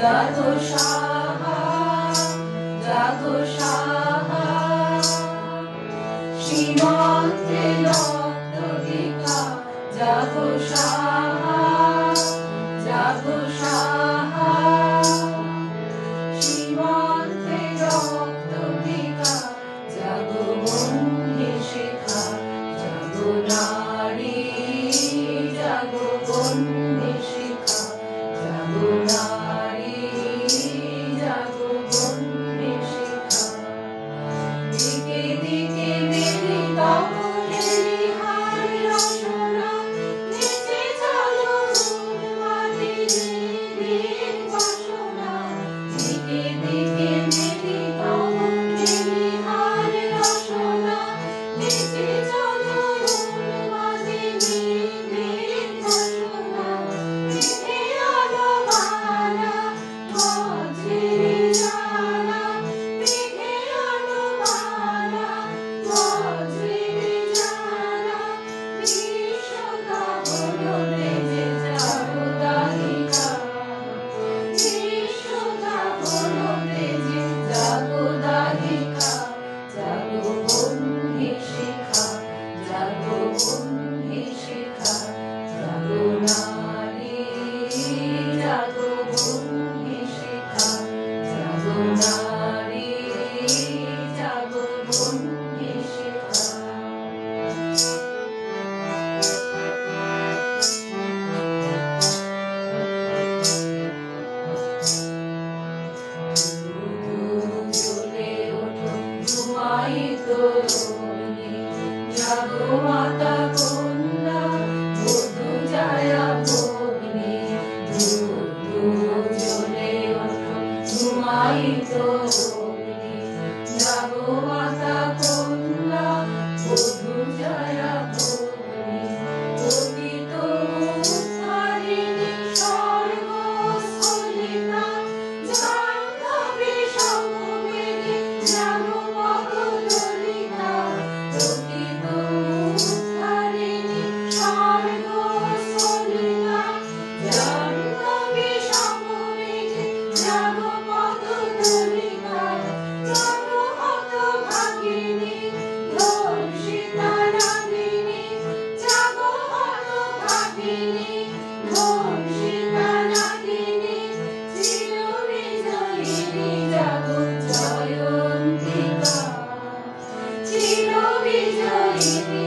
জাগো সাহা জাগো সাহা সীমান্তে রক্ত টিকা জাগো সাহা জাগো সাহা সীমান্তে রক্ত টিকা জাগো বন্ধে শেখা জাগো নারী জাগো বন্ধে শেখা জাগো নারী জাগো বন্ধে শেখা দিকে দিকে মেলি তমলেলি হার রসনা নেচে চলো উন্মাদিনীর বাসনা দিকে দিকে মেলি তমলেলি হার রসনা নেচে চলো উন্মাদিনীর বাসনা মেঘে আলো বানা বজ্রের জানা মেঘে আলো বানা বজ্রের জানা বিশ্বতা হলো রেজে জাগো দাহিকা বিশ্বতা হলো রেজে জাগো দাহিকা জাগো বন্ধে শেখা জাগো বন্ধে শেখা জাগো নারী জাগো বন্ধে শেখা জাগো নারী জাগো বন্ধে শেখা জ্বলে ওঠো ধুমায়িত অগ্নি জাগো মাতা কন্যা বধূ জায়া ভগ্নি জ্বলে ওঠো ধুমায়িত অগ্নি জাগো মাতা কন্যা বধূ জায়া ভগ্নি পতিত উদ্ধারিণী সর্বস্থলিতা জাহ্নবী সমবেগে জাগো পদললিতা পতিত উদ্ধারিণী সর্বস্থলিতা জাহ্নবী সমবেগে জাগো পদললিতা জাগো হতভাগিনী ধর্ষিতা নাগিনী জাগো হতভাগিনী ধর্ষিতা নাগিনী চিরবিজয়িনী জাগো জয়ন্তিকা চিরবিজয়িনী